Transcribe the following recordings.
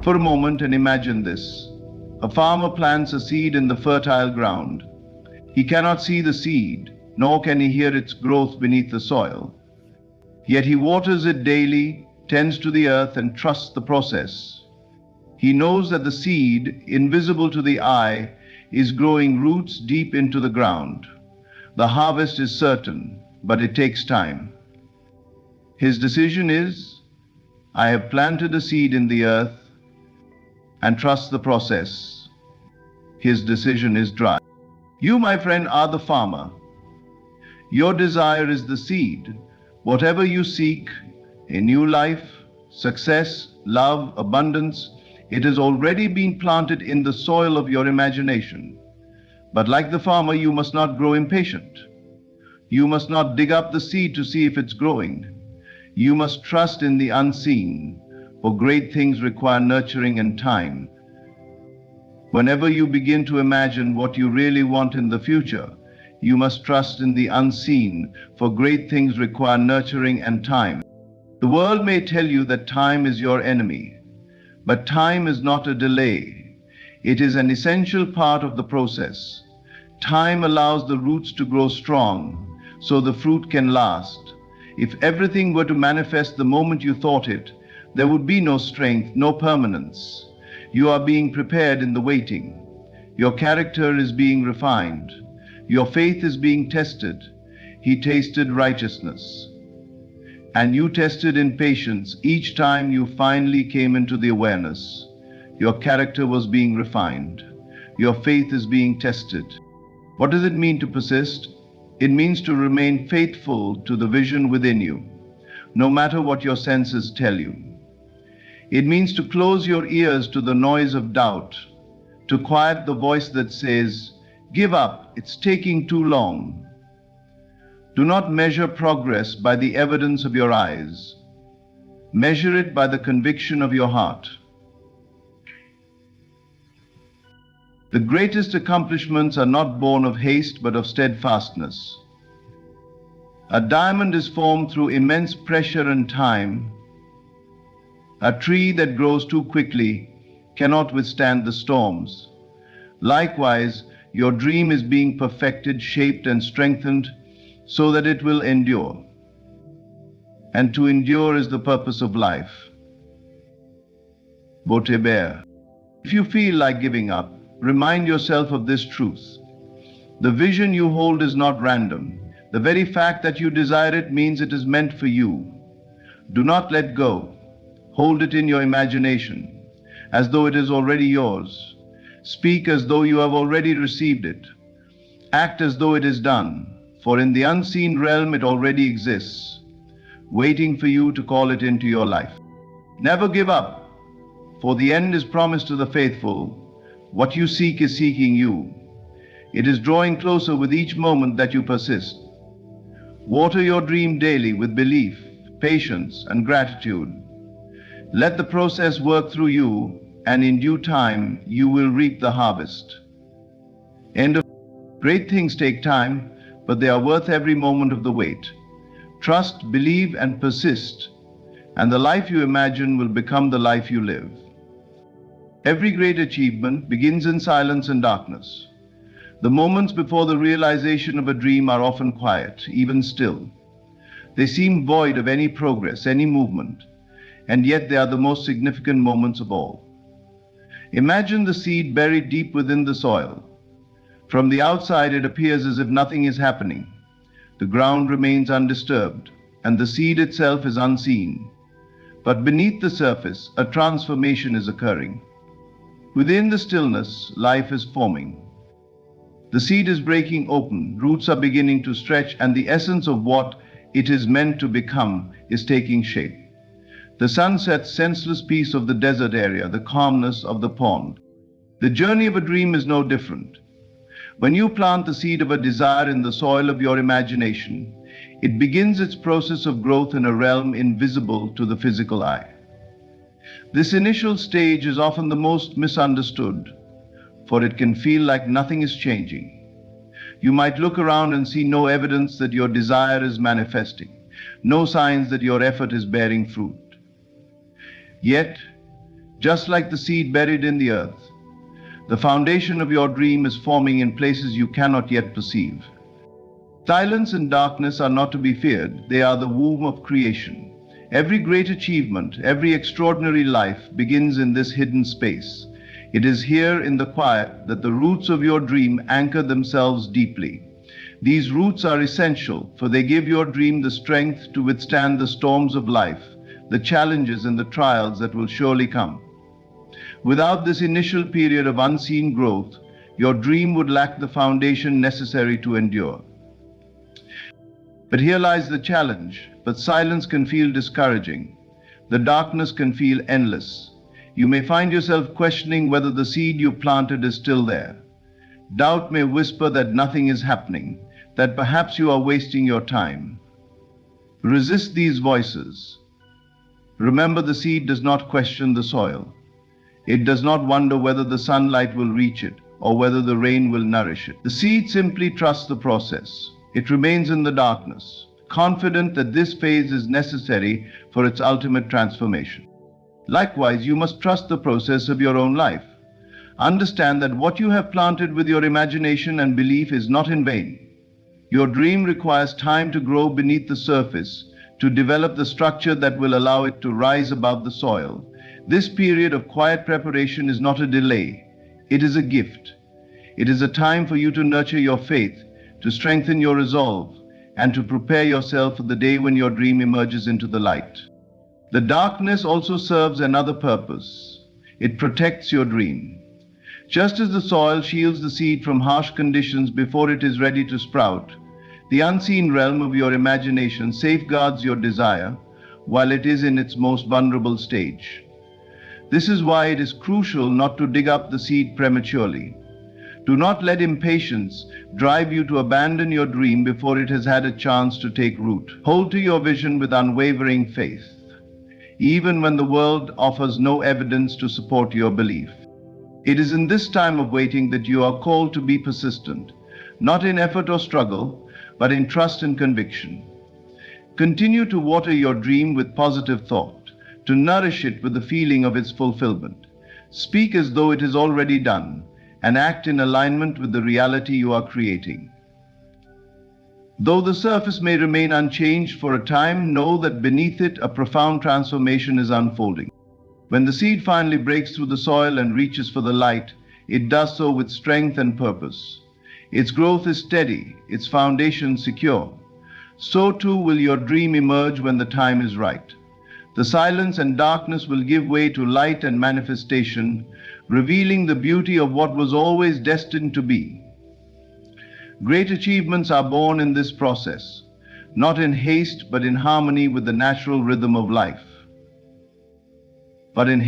for a moment and imagine this. A farmer plants a seed in the fertile ground. He cannot see the seed, nor can he hear its growth beneath the soil. Yet he waters it daily, tends to the earth, and trusts the process. He knows that the seed, invisible to the eye, is growing roots deep into the ground. The harvest is certain, but it takes time. His decision is, I have planted a seed in the earth and trust the process. His decision is dry. You, my friend, are the farmer. Your desire is the seed. Whatever you seek, a new life, success, love, abundance, it has already been planted in the soil of your imagination. But like the farmer, you must not grow impatient. You must not dig up the seed to see if it's growing. You must trust in the unseen, for great things require nurturing and time. Whenever you begin to imagine what you really want in the future, you must trust in the unseen, for great things require nurturing and time. The world may tell you that time is your enemy, but time is not a delay. It is an essential part of the process. Time allows the roots to grow strong, so the fruit can last. If everything were to manifest the moment you thought it, there would be no strength, no permanence. You are being prepared in the waiting. Your character is being refined. Your faith is being tested. He tasted righteousness. And you tested in patience each time you finally came into the awareness. Your character was being refined. Your faith is being tested. What does it mean to persist? It means to remain faithful to the vision within you, no matter what your senses tell you. It means to close your ears to the noise of doubt, to quiet the voice that says, "Give up, it's taking too long." Do not measure progress by the evidence of your eyes. Measure it by the conviction of your heart. The greatest accomplishments are not born of haste, but of steadfastness. A diamond is formed through immense pressure and time. A tree that grows too quickly cannot withstand the storms. Likewise, your dream is being perfected, shaped, and strengthened so that it will endure. And to endure is the purpose of life. Botebert. If you feel like giving up, remind yourself of this truth. The vision you hold is not random. The very fact that you desire it means it is meant for you. Do not let go. Hold it in your imagination, as though it is already yours. Speak as though you have already received it. Act as though it is done, for in the unseen realm it already exists, waiting for you to call it into your life. Never give up, for the end is promised to the faithful. What you seek is seeking you. It is drawing closer with each moment that you persist. Water your dream daily with belief, patience, and gratitude. Let the process work through you, and in due time, you will reap the harvest. End of. Great things take time, but they are worth every moment of the wait. Trust, believe, and persist, and the life you imagine will become the life you live. Every great achievement begins in silence and darkness. The moments before the realization of a dream are often quiet, even still. They seem void of any progress, any movement, and yet they are the most significant moments of all. Imagine the seed buried deep within the soil. From the outside, it appears as if nothing is happening. The ground remains undisturbed, and the seed itself is unseen. But beneath the surface, a transformation is occurring. Within the stillness, life is forming. The seed is breaking open, roots are beginning to stretch, and the essence of what it is meant to become is taking shape. The sunset's senseless peace of the desert area, the calmness of the pond. The journey of a dream is no different. When you plant the seed of a desire in the soil of your imagination, it begins its process of growth in a realm invisible to the physical eye. This initial stage is often the most misunderstood, for it can feel like nothing is changing. You might look around and see no evidence that your desire is manifesting, no signs that your effort is bearing fruit. Yet, just like the seed buried in the earth. The foundation of your dream is forming in places you cannot yet perceive. Silence and darkness are not to be feared, they are the womb of creation. Every great achievement, every extraordinary life begins in this hidden space. It is here in the quiet that the roots of your dream anchor themselves deeply. These roots are essential, for they give your dream the strength to withstand the storms of life, the challenges and the trials that will surely come. Without this initial period of unseen growth, your dream would lack the foundation necessary to endure. But here lies the challenge. But silence can feel discouraging. The darkness can feel endless. You may find yourself questioning whether the seed you planted is still there. Doubt may whisper that nothing is happening, that perhaps you are wasting your time. Resist these voices. Remember, the seed does not question the soil. It does not wonder whether the sunlight will reach it or whether the rain will nourish it. The seed simply trusts the process. It remains in the darkness, confident that this phase is necessary for its ultimate transformation. Likewise, you must trust the process of your own life. Understand that what you have planted with your imagination and belief is not in vain. Your dream requires time to grow beneath the surface, to develop the structure that will allow it to rise above the soil. This period of quiet preparation is not a delay, it is a gift. It is a time for you to nurture your faith, to strengthen your resolve, and to prepare yourself for the day when your dream emerges into the light. The darkness also serves another purpose. It protects your dream. Just as the soil shields the seed from harsh conditions before it is ready to sprout, the unseen realm of your imagination safeguards your desire while it is in its most vulnerable stage. This is why it is crucial not to dig up the seed prematurely. Do not let impatience drive you to abandon your dream before it has had a chance to take root. Hold to your vision with unwavering faith, even when the world offers no evidence to support your belief. It is in this time of waiting that you are called to be persistent, not in effort or struggle, but in trust and conviction. Continue to water your dream with positive thought, to nourish it with the feeling of its fulfillment. Speak as though it is already done, and act in alignment with the reality you are creating. Though the surface may remain unchanged for a time, know that beneath it a profound transformation is unfolding. When the seed finally breaks through the soil and reaches for the light, it does so with strength and purpose. Its growth is steady, its foundation secure. So too will your dream emerge when the time is right. The silence and darkness will give way to light and manifestation, revealing the beauty of what was always destined to be. Great achievements are born in this process, not in haste but in harmony with the natural rhythm of life. But in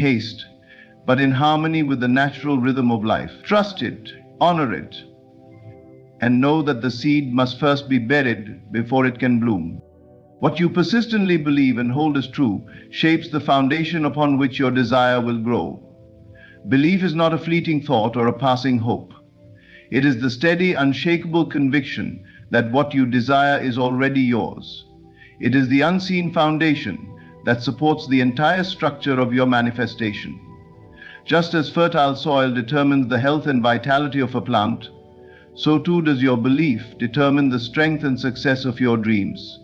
harmony with the natural rhythm of life. Trust it, honor it, and know that the seed must first be buried before it can bloom. What you persistently believe and hold as true shapes the foundation upon which your desire will grow. Belief is not a fleeting thought or a passing hope. It is the steady, unshakable conviction that what you desire is already yours. It is the unseen foundation that supports the entire structure of your manifestation. Just as fertile soil determines the health and vitality of a plant, so too does your belief determine the strength and success of your dreams.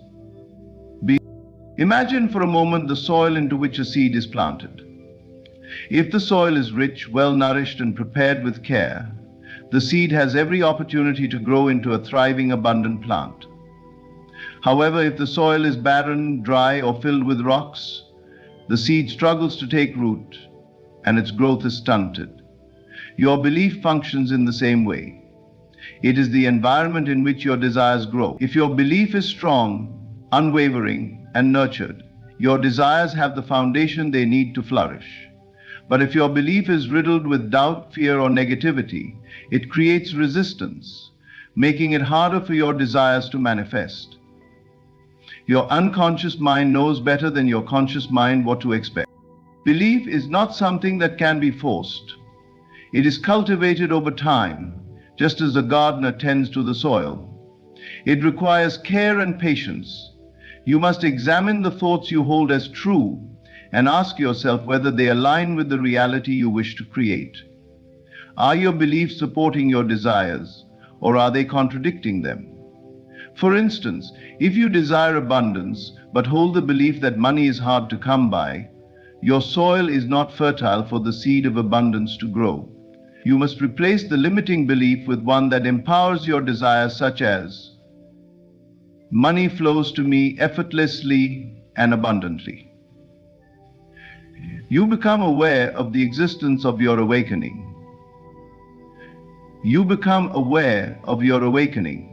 Imagine for a moment the soil into which a seed is planted. If the soil is rich, well-nourished, and prepared with care, the seed has every opportunity to grow into a thriving, abundant plant. However, if the soil is barren, dry, or filled with rocks, the seed struggles to take root, and its growth is stunted. Your belief functions in the same way. It is the environment in which your desires grow. If your belief is strong, unwavering, and nurtured, your desires have the foundation they need to flourish. But if your belief is riddled with doubt, fear, or negativity, it creates resistance, making it harder for your desires to manifest. Your unconscious mind knows better than your conscious mind what to expect. Belief is not something that can be forced. It is cultivated over time, just as a gardener tends to the soil. It requires care and patience. You must examine the thoughts you hold as true and ask yourself whether they align with the reality you wish to create. Are your beliefs supporting your desires, or are they contradicting them? For instance, if you desire abundance but hold the belief that money is hard to come by, your soil is not fertile for the seed of abundance to grow. You must replace the limiting belief with one that empowers your desires, such as, money flows to me effortlessly and abundantly. You become aware of the existence of your awakening. You become aware of your awakening.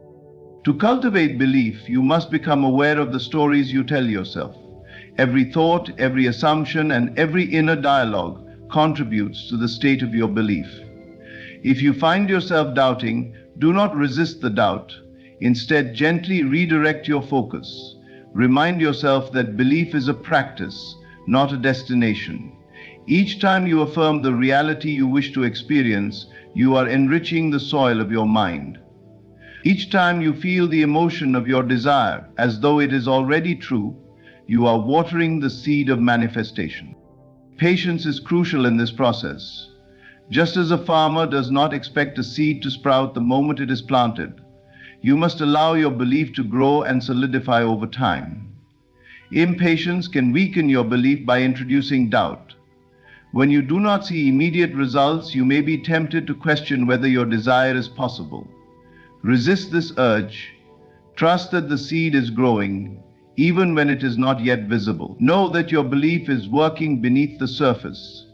To cultivate belief, you must become aware of the stories you tell yourself. Every thought, every assumption, and every inner dialogue contributes to the state of your belief. If you find yourself doubting, do not resist the doubt. Instead, gently redirect your focus. Remind yourself that belief is a practice, not a destination. Each time you affirm the reality you wish to experience, you are enriching the soil of your mind. Each time you feel the emotion of your desire as though it is already true, you are watering the seed of manifestation. Patience is crucial in this process. Just as a farmer does not expect a seed to sprout the moment it is planted, you must allow your belief to grow and solidify over time. Impatience can weaken your belief by introducing doubt. When you do not see immediate results, you may be tempted to question whether your desire is possible. Resist this urge. Trust that the seed is growing, even when it is not yet visible. Know that your belief is working beneath the surface,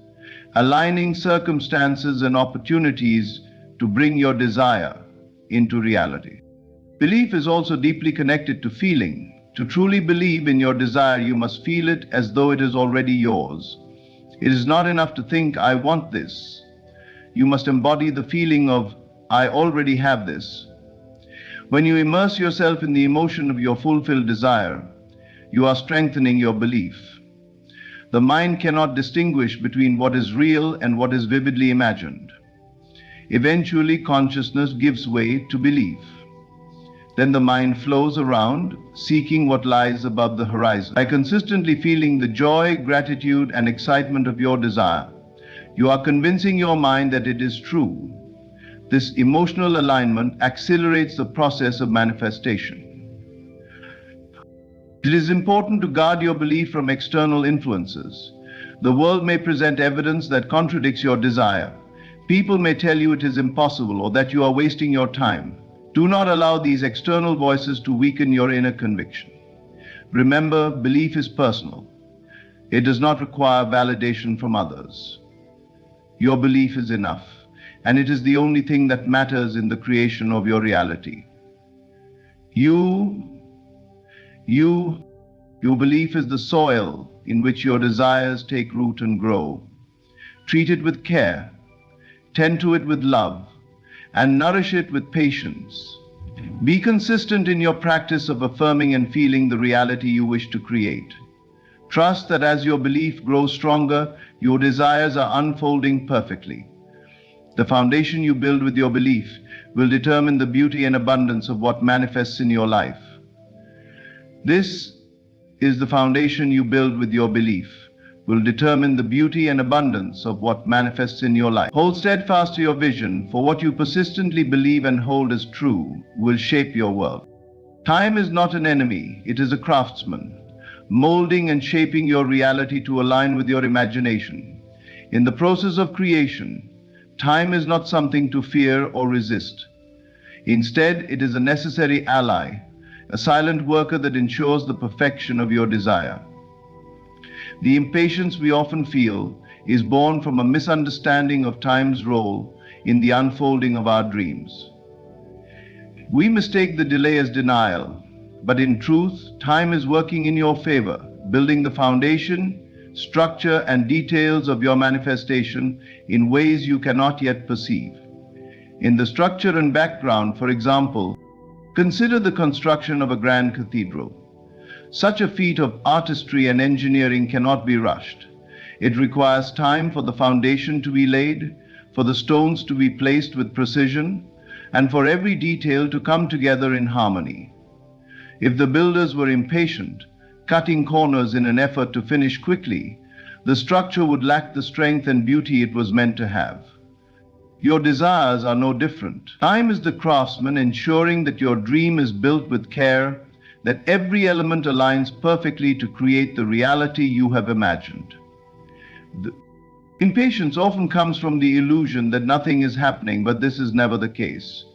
aligning circumstances and opportunities to bring your desire into reality. Belief is also deeply connected to feeling. To truly believe in your desire, you must feel it as though it is already yours. It is not enough to think, I want this. You must embody the feeling of, I already have this. When you immerse yourself in the emotion of your fulfilled desire, you are strengthening your belief. The mind cannot distinguish between what is real and what is vividly imagined. Eventually, consciousness gives way to belief. Then the mind flows around, seeking what lies above the horizon. By consistently feeling the joy, gratitude, and excitement of your desire, you are convincing your mind that it is true. This emotional alignment accelerates the process of manifestation. It is important to guard your belief from external influences. The world may present evidence that contradicts your desire. People may tell you it is impossible or that you are wasting your time. Do not allow these external voices to weaken your inner conviction. Remember, belief is personal. It does not require validation from others. Your belief is enough, and it is the only thing that matters in the creation of your reality. Your belief is the soil in which your desires take root and grow. Treat it with care, tend to it with love, and nourish it with patience. Be consistent in your practice of affirming and feeling the reality you wish to create. Trust that as your belief grows stronger, your desires are unfolding perfectly. The foundation you build with your belief will determine the beauty and abundance of what manifests in your life. This is the foundation you build with your belief will determine the beauty and abundance of what manifests in your life. Hold steadfast to your vision, for what you persistently believe and hold as true will shape your world. Time is not an enemy, it is a craftsman, molding and shaping your reality to align with your imagination. In the process of creation, time is not something to fear or resist. Instead, it is a necessary ally, a silent worker that ensures the perfection of your desire. The impatience we often feel is born from a misunderstanding of time's role in the unfolding of our dreams. We mistake the delay as denial, but in truth, time is working in your favor, building the foundation, structure, and details of your manifestation in ways you cannot yet perceive. In the structure and background, for example, consider the construction of a grand cathedral. Such a feat of artistry and engineering cannot be rushed. It requires time for the foundation to be laid, for the stones to be placed with precision, and for every detail to come together in harmony. If the builders were impatient, cutting corners in an effort to finish quickly, the structure would lack the strength and beauty it was meant to have. Your desires are no different. Time is the craftsman, ensuring that your dream is built with care, that every element aligns perfectly to create the reality you have imagined. Impatience often comes from the illusion that nothing is happening, but this is never the case.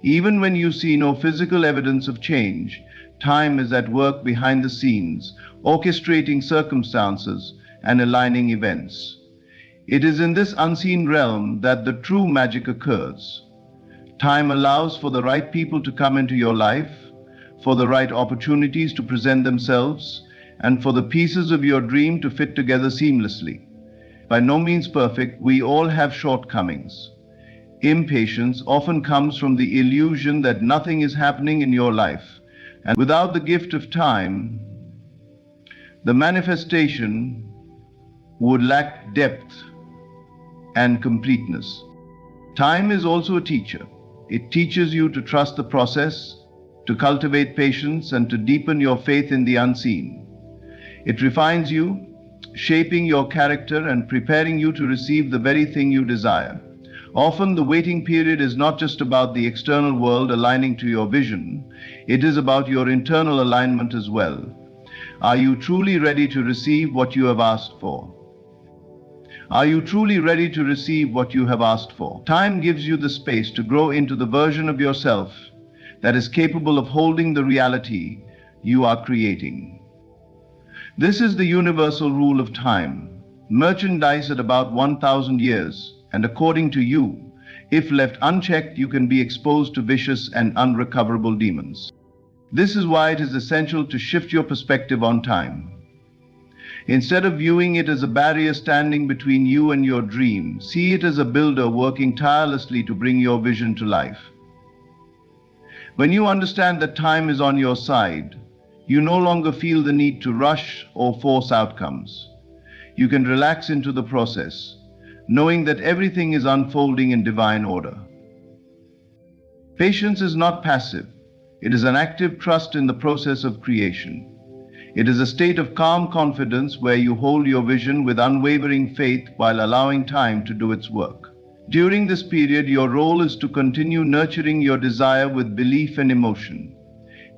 Even when you see no physical evidence of change, time is at work behind the scenes, orchestrating circumstances and aligning events. It is in this unseen realm that the true magic occurs. Time allows for the right people to come into your life, for the right opportunities to present themselves, and for the pieces of your dream to fit together seamlessly. By no means perfect, we all have shortcomings. Impatience often comes from the illusion that nothing is happening in your life, and without the gift of time, the manifestation would lack depth and completeness. Time is also a teacher. It teaches you to trust the process, to cultivate patience, and to deepen your faith in the unseen. It refines you, shaping your character and preparing you to receive the very thing you desire. Often the waiting period is not just about the external world aligning to your vision, it is about your internal alignment as well. Are you truly ready to receive what you have asked for? Are you truly ready to receive what you have asked for? Time gives you the space to grow into the version of yourself that is capable of holding the reality you are creating. This is the universal rule of time. Merchandise at about 1,000 years, and according to you, if left unchecked, you can be exposed to vicious and unrecoverable demons. This is why it is essential to shift your perspective on time. Instead of viewing it as a barrier standing between you and your dream, see it as a builder working tirelessly to bring your vision to life. When you understand that time is on your side, you no longer feel the need to rush or force outcomes. You can relax into the process, knowing that everything is unfolding in divine order. Patience is not passive. It is an active trust in the process of creation. It is a state of calm confidence where you hold your vision with unwavering faith while allowing time to do its work. During this period, your role is to continue nurturing your desire with belief and emotion.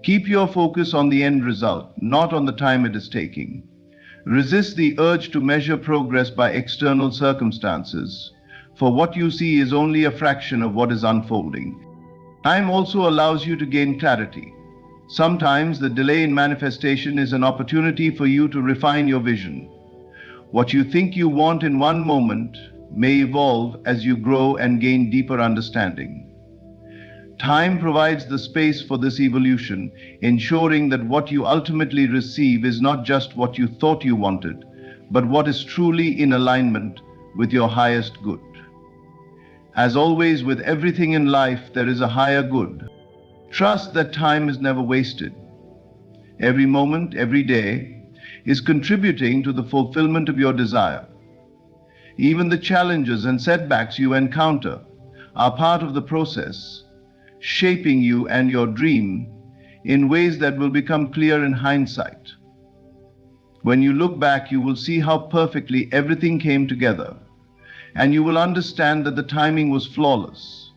Keep your focus on the end result, not on the time it is taking. Resist the urge to measure progress by external circumstances, for what you see is only a fraction of what is unfolding. Time also allows you to gain clarity. Sometimes the delay in manifestation is an opportunity for you to refine your vision. What you think you want in one moment may evolve as you grow and gain deeper understanding. Time provides the space for this evolution, ensuring that what you ultimately receive is not just what you thought you wanted, but what is truly in alignment with your highest good. As always, with everything in life, there is a higher good. Trust that time is never wasted. Every moment, every day, is contributing to the fulfillment of your desire. Even the challenges and setbacks you encounter are part of the process, shaping you and your dream in ways that will become clear in hindsight. When you look back, you will see how perfectly everything came together, and you will understand that the timing was flawless,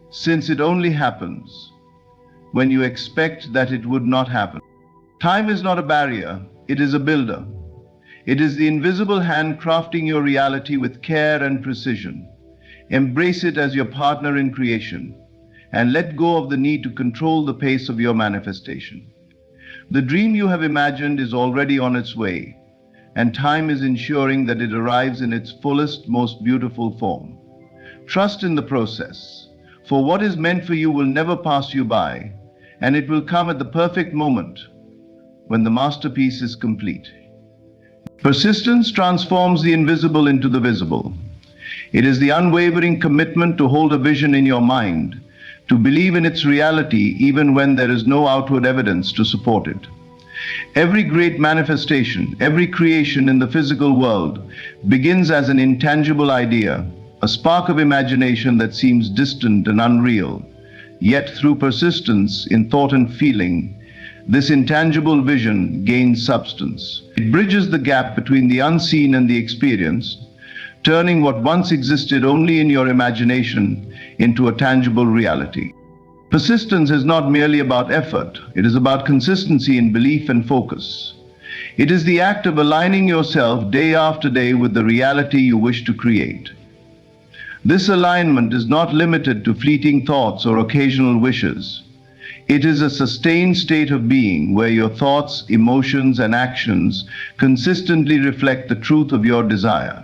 since it only happens when you expect that it would not happen. Time is not a barrier, it is a builder. It is the invisible hand crafting your reality with care and precision. Embrace it as your partner in creation, and let go of the need to control the pace of your manifestation. The dream you have imagined is already on its way, and time is ensuring that it arrives in its fullest, most beautiful form. Trust in the process, for what is meant for you will never pass you by, and it will come at the perfect moment when the masterpiece is complete. Persistence transforms the invisible into the visible. It is the unwavering commitment to hold a vision in your mind, to believe in its reality even when there is no outward evidence to support it. Every great manifestation, every creation in the physical world begins as an intangible idea, a spark of imagination that seems distant and unreal. Yet through persistence in thought and feeling, this intangible vision gains substance. It bridges the gap between the unseen and the experienced, turning what once existed only in your imagination into a tangible reality. Persistence is not merely about effort, it is about consistency in belief and focus. It is the act of aligning yourself day after day with the reality you wish to create. This alignment is not limited to fleeting thoughts or occasional wishes. It is a sustained state of being where your thoughts, emotions, and actions consistently reflect the truth of your desire.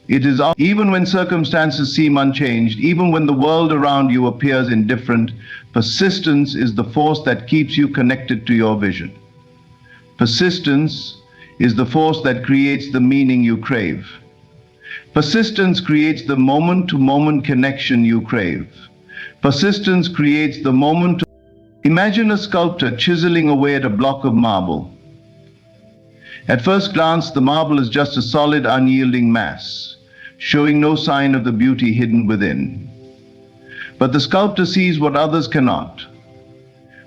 It is even when circumstances seem unchanged, even when the world around you appears indifferent, persistence is the force that keeps you connected to your vision. Persistence is the force that creates the meaning you crave. Persistence creates the moment-to-moment connection you crave. Persistence creates the moment. Imagine a sculptor chiseling away at a block of marble. At first glance, the marble is just a solid, unyielding mass, showing no sign of the beauty hidden within. But the sculptor sees what others cannot.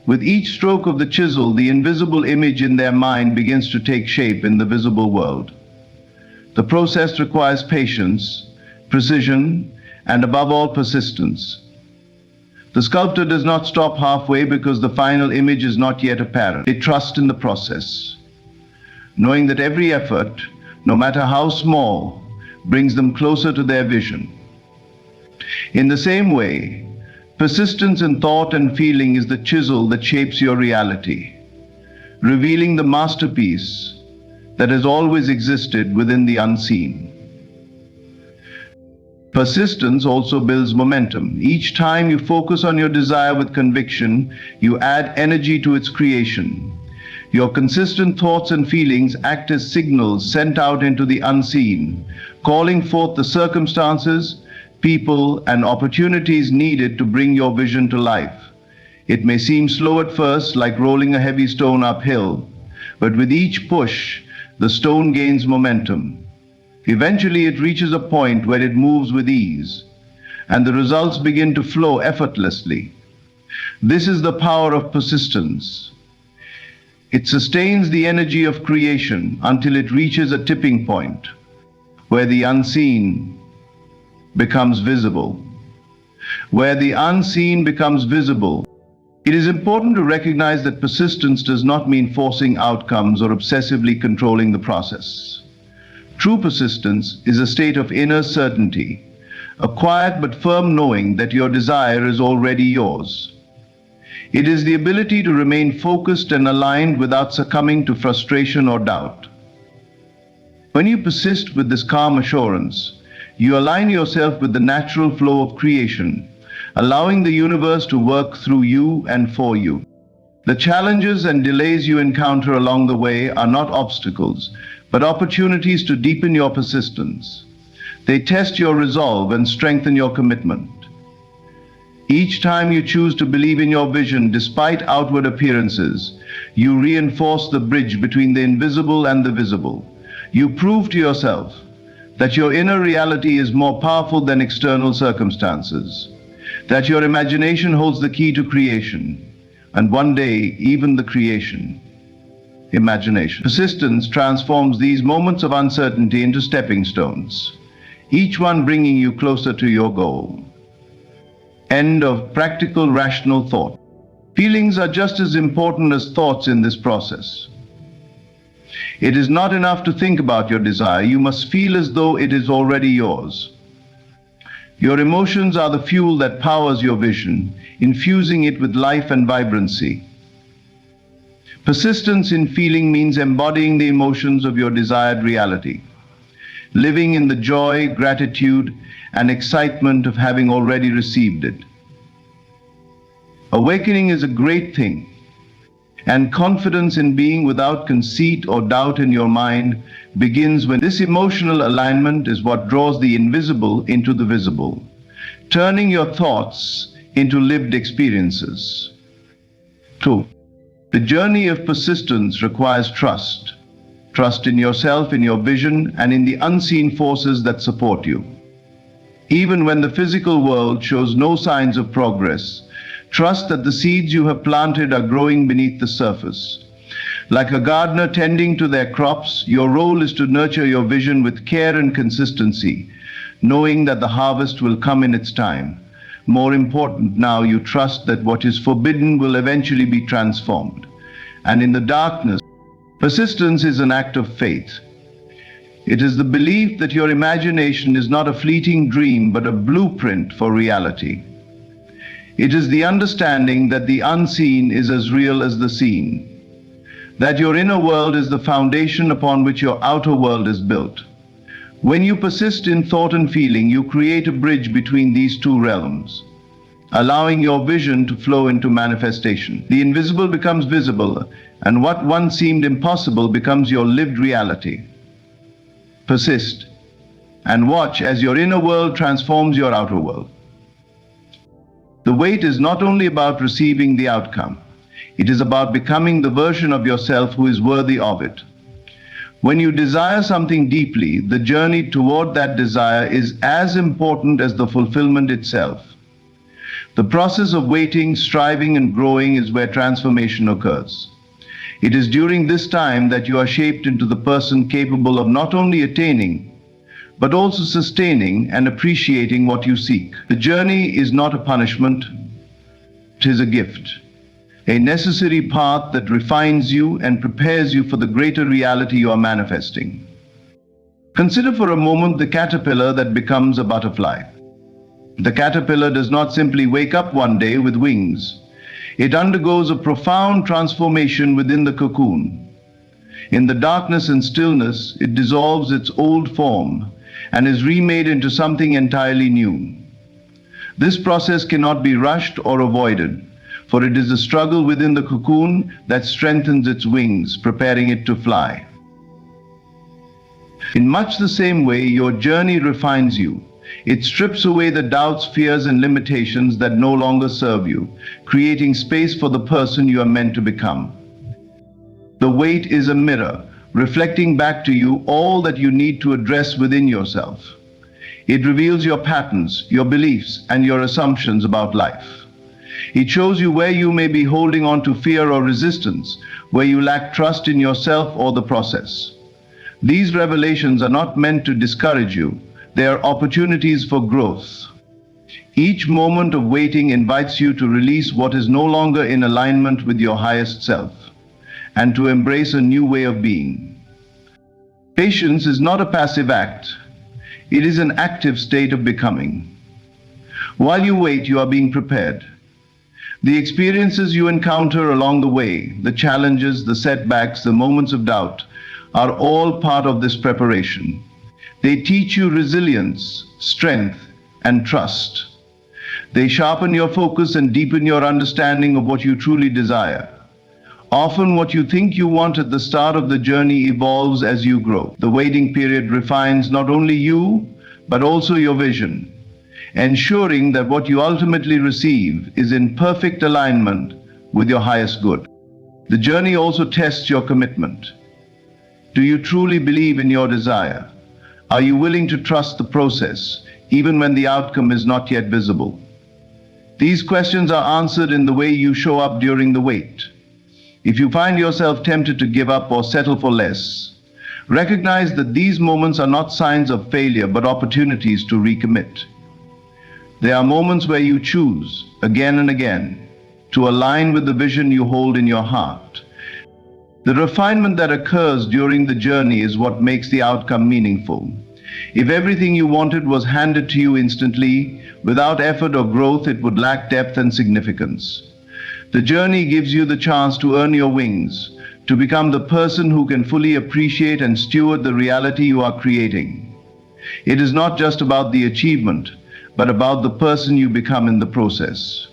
With each stroke of the chisel, the invisible image in their mind begins to take shape in the visible world. The process requires patience, precision, and above all, persistence. The sculptor does not stop halfway because the final image is not yet apparent. They trust in the process, knowing that every effort, no matter how small, brings them closer to their vision. In the same way, persistence in thought and feeling is the chisel that shapes your reality, revealing the masterpiece that has always existed within the unseen. Persistence also builds momentum. Each time you focus on your desire with conviction, you add energy to its creation. Your consistent thoughts and feelings act as signals sent out into the unseen, calling forth the circumstances, people, and opportunities needed to bring your vision to life. It may seem slow at first, like rolling a heavy stone uphill, but with each push, the stone gains momentum. Eventually, it reaches a point where it moves with ease, and the results begin to flow effortlessly. This is the power of persistence. It sustains the energy of creation until it reaches a tipping point, where the unseen becomes visible. Where the unseen becomes visible. It is important to recognize that persistence does not mean forcing outcomes or obsessively controlling the process. True persistence is a state of inner certainty, a quiet but firm knowing that your desire is already yours. It is the ability to remain focused and aligned without succumbing to frustration or doubt. When you persist with this calm assurance, you align yourself with the natural flow of creation, allowing the universe to work through you and for you. The challenges and delays you encounter along the way are not obstacles, but opportunities to deepen your persistence. They test your resolve and strengthen your commitment. Each time you choose to believe in your vision despite outward appearances, you reinforce the bridge between the invisible and the visible. You prove to yourself that your inner reality is more powerful than external circumstances, that your imagination holds the key to creation, and one day, even the creation. Imagination. Persistence transforms these moments of uncertainty into stepping stones, each one bringing you closer to your goal. End of practical, rational thought. Feelings are just as important as thoughts in this process. It is not enough to think about your desire, you must feel as though it is already yours. Your emotions are the fuel that powers your vision, infusing it with life and vibrancy. Persistence in feeling means embodying the emotions of your desired reality, living in the joy, gratitude, and excitement of having already received it. Awakening is a great thing, and confidence in being without conceit or doubt in your mind begins when this emotional alignment is what draws the invisible into the visible, turning your thoughts into lived experiences. 2. The journey of persistence requires trust. Trust in yourself, in your vision, and in the unseen forces that support you. Even when the physical world shows no signs of progress, Trust that the seeds you have planted are growing beneath the surface. Like a gardener tending to their crops, your role is to nurture your vision with care and consistency, knowing that the harvest will come in its time. More important now, you trust that what is forbidden will eventually be transformed. And in the darkness, persistence is an act of faith. It is the belief that your imagination is not a fleeting dream but a blueprint for reality. It is the understanding that the unseen is as real as the seen, that your inner world is the foundation upon which your outer world is built. When you persist in thought and feeling, you create a bridge between these two realms, allowing your vision to flow into manifestation. The invisible becomes visible, and what once seemed impossible becomes your lived reality. Persist, and watch as your inner world transforms your outer world. The wait is not only about receiving the outcome, it is about becoming the version of yourself who is worthy of it. When you desire something deeply, the journey toward that desire is as important as the fulfillment itself. The process of waiting, striving, and growing is where transformation occurs. It is during this time that you are shaped into the person capable of not only attaining, but also sustaining and appreciating what you seek. The journey is not a punishment, it is a gift, a necessary path that refines you and prepares you for the greater reality you are manifesting. Consider for a moment the caterpillar that becomes a butterfly. The caterpillar does not simply wake up one day with wings. It undergoes a profound transformation within the cocoon. In the darkness and stillness, it dissolves its old form and is remade into something entirely new. This process cannot be rushed or avoided, for it is the struggle within the cocoon that strengthens its wings, preparing it to fly. In much the same way, your journey refines you. It strips away the doubts, fears, and limitations that no longer serve you, creating space for the person you are meant to become. The wait is a mirror, reflecting back to you all that you need to address within yourself. It reveals your patterns, your beliefs, and your assumptions about life. It shows you where you may be holding on to fear or resistance, where you lack trust in yourself or the process. These revelations are not meant to discourage you. They are opportunities for growth. Each moment of waiting invites you to release what is no longer in alignment with your highest self, and to embrace a new way of being. Patience is not a passive act. It is an active state of becoming. While you wait, you are being prepared. The experiences you encounter along the way, the challenges, the setbacks, the moments of doubt, are all part of this preparation. They teach you resilience, strength, and trust. They sharpen your focus and deepen your understanding of what you truly desire. Often what you think you want at the start of the journey evolves as you grow. The waiting period refines not only you, but also your vision, ensuring that what you ultimately receive is in perfect alignment with your highest good. The journey also tests your commitment. Do you truly believe in your desire? Are you willing to trust the process, even when the outcome is not yet visible? These questions are answered in the way you show up during the wait. If you find yourself tempted to give up or settle for less, recognize that these moments are not signs of failure, but opportunities to recommit. They are moments where you choose, again and again, to align with the vision you hold in your heart. The refinement that occurs during the journey is what makes the outcome meaningful. If everything you wanted was handed to you instantly, without effort or growth, it would lack depth and significance. The journey gives you the chance to earn your wings, to become the person who can fully appreciate and steward the reality you are creating. It is not just about the achievement, but about the person you become in the process.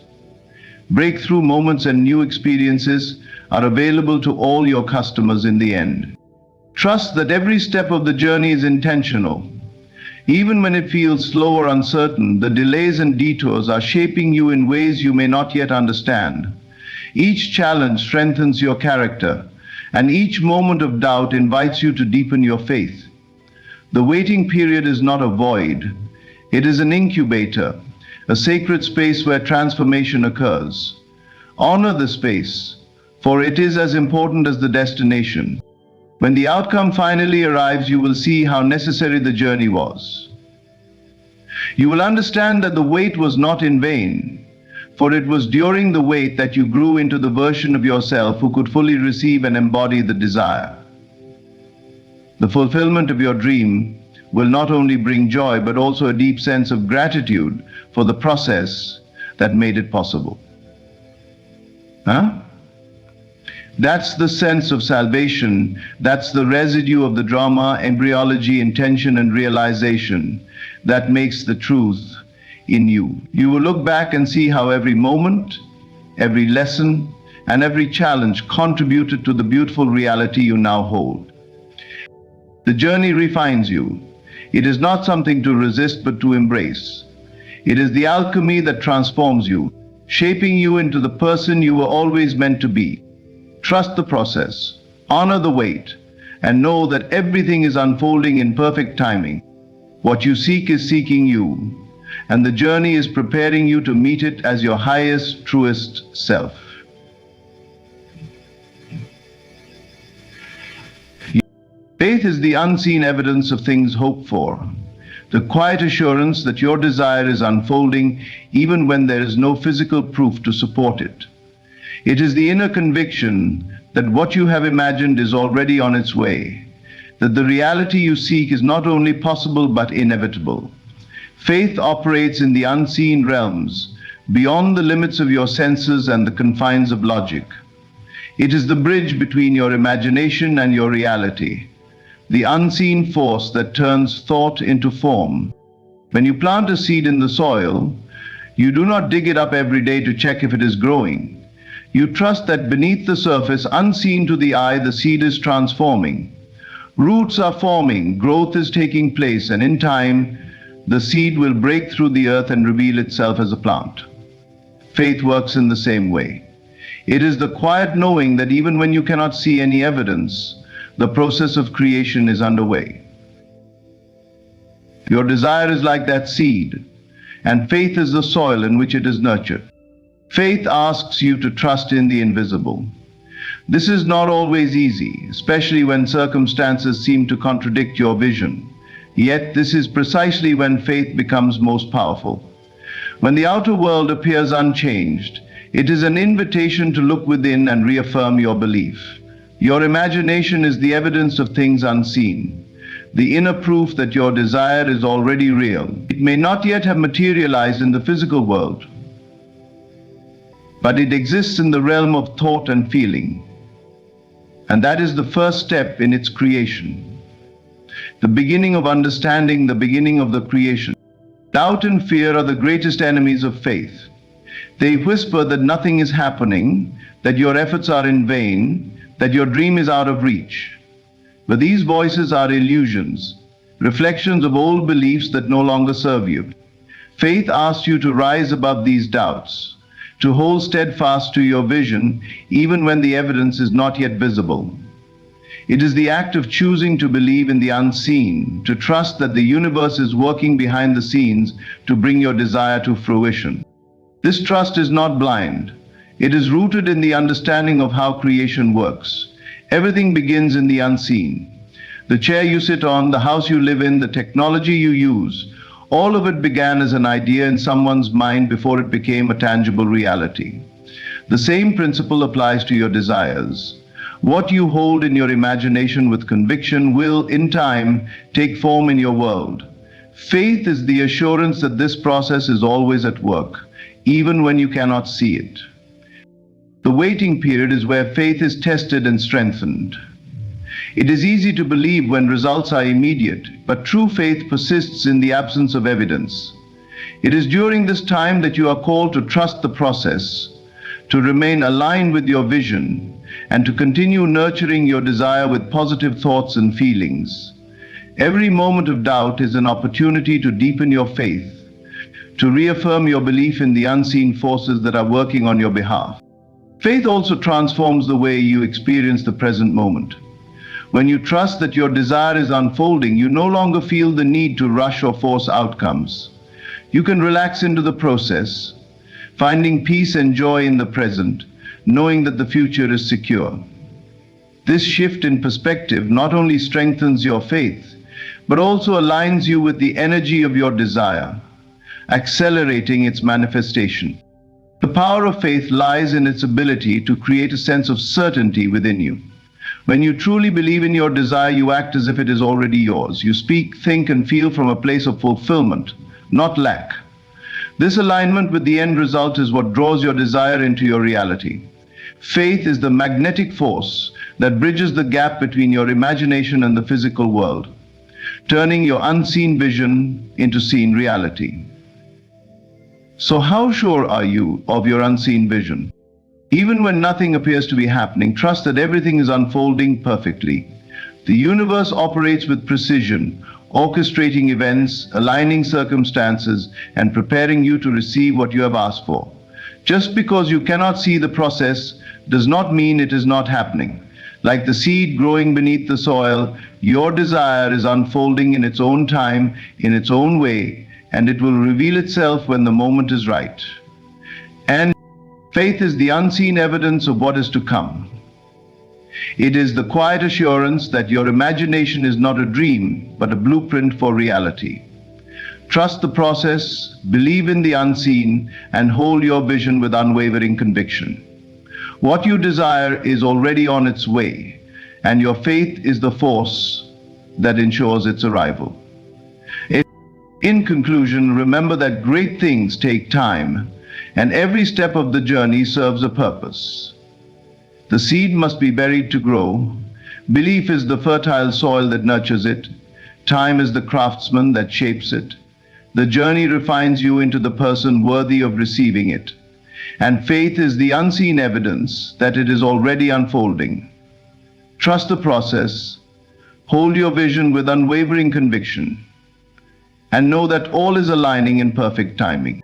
Breakthrough moments and new experiences are available to all your customers in the end. Trust that every step of the journey is intentional. Even when it feels slow or uncertain, the delays and detours are shaping you in ways you may not yet understand. Each challenge strengthens your character, and each moment of doubt invites you to deepen your faith. The waiting period is not a void. It is an incubator, a sacred space where transformation occurs. Honor the space, for it is as important as the destination. When the outcome finally arrives, you will see how necessary the journey was. You will understand that the wait was not in vain, for it was during the wait that you grew into the version of yourself who could fully receive and embody the desire. The fulfillment of your dream will not only bring joy, but also a deep sense of gratitude for the process that made it possible. That's the sense of salvation. That's the residue of the drama, embryology, intention, and realization that makes the truth in you. You will look back and see how every moment, every lesson, and every challenge contributed to the beautiful reality you now hold. The journey refines you. It is not something to resist, but to embrace. It is the alchemy that transforms you, shaping you into the person you were always meant to be. Trust the process, honor the wait, and know that everything is unfolding in perfect timing. What you seek is seeking you, and the journey is preparing you to meet it as your highest, truest self. Faith is the unseen evidence of things hoped for, the quiet assurance that your desire is unfolding even when there is no physical proof to support it. It is the inner conviction that what you have imagined is already on its way, that the reality you seek is not only possible but inevitable. Faith operates in the unseen realms, beyond the limits of your senses and the confines of logic. It is the bridge between your imagination and your reality, the unseen force that turns thought into form. When you plant a seed in the soil, you do not dig it up every day to check if it is growing. You trust that beneath the surface, unseen to the eye, the seed is transforming. Roots are forming, growth is taking place, and in time, the seed will break through the earth and reveal itself as a plant. Faith works in the same way. It is the quiet knowing that even when you cannot see any evidence, the process of creation is underway. Your desire is like that seed, and faith is the soil in which it is nurtured. Faith asks you to trust in the invisible. This is not always easy, especially when circumstances seem to contradict your vision. Yet this is precisely when faith becomes most powerful. When the outer world appears unchanged, it is an invitation to look within and reaffirm your belief. Your imagination is the evidence of things unseen, the inner proof that your desire is already real. It may not yet have materialized in the physical world, but it exists in the realm of thought and feeling. And that is the first step in its creation. The beginning of understanding, the beginning of the creation. Doubt and fear are the greatest enemies of faith. They whisper that nothing is happening, that your efforts are in vain, that your dream is out of reach. But these voices are illusions, reflections of old beliefs that no longer serve you. Faith asks you to rise above these doubts, to hold steadfast to your vision even when the evidence is not yet visible. It is the act of choosing to believe in the unseen, to trust that the universe is working behind the scenes to bring your desire to fruition. This trust is not blind. It is rooted in the understanding of how creation works. Everything begins in the unseen. The chair you sit on, the house you live in, the technology you use, all of it began as an idea in someone's mind before it became a tangible reality. The same principle applies to your desires. What you hold in your imagination with conviction will, in time, take form in your world. Faith is the assurance that this process is always at work, even when you cannot see it. The waiting period is where faith is tested and strengthened. It is easy to believe when results are immediate, but true faith persists in the absence of evidence. It is during this time that you are called to trust the process, to remain aligned with your vision, and to continue nurturing your desire with positive thoughts and feelings. Every moment of doubt is an opportunity to deepen your faith, to reaffirm your belief in the unseen forces that are working on your behalf. Faith also transforms the way you experience the present moment. When you trust that your desire is unfolding, you no longer feel the need to rush or force outcomes. You can relax into the process, finding peace and joy in the present, knowing that the future is secure. This shift in perspective not only strengthens your faith, but also aligns you with the energy of your desire, accelerating its manifestation. The power of faith lies in its ability to create a sense of certainty within you. When you truly believe in your desire, you act as if it is already yours. You speak, think, and feel from a place of fulfillment, not lack. This alignment with the end result is what draws your desire into your reality. Faith is the magnetic force that bridges the gap between your imagination and the physical world, turning your unseen vision into seen reality. So how sure are you of your unseen vision? Even when nothing appears to be happening, trust that everything is unfolding perfectly. The universe operates with precision, orchestrating events, aligning circumstances, and preparing you to receive what you have asked for. Just because you cannot see the process does not mean it is not happening. Like the seed growing beneath the soil, your desire is unfolding in its own time, in its own way, and it will reveal itself when the moment is right. And faith is the unseen evidence of what is to come. It is the quiet assurance that your imagination is not a dream, but a blueprint for reality. Trust the process, believe in the unseen, and hold your vision with unwavering conviction. What you desire is already on its way, and your faith is the force that ensures its arrival. In conclusion, remember that great things take time, and every step of the journey serves a purpose. The seed must be buried to grow. Belief is the fertile soil that nurtures it. Time is the craftsman that shapes it. The journey refines you into the person worthy of receiving it. And faith is the unseen evidence that it is already unfolding. Trust the process, hold your vision with unwavering conviction, and know that all is aligning in perfect timing.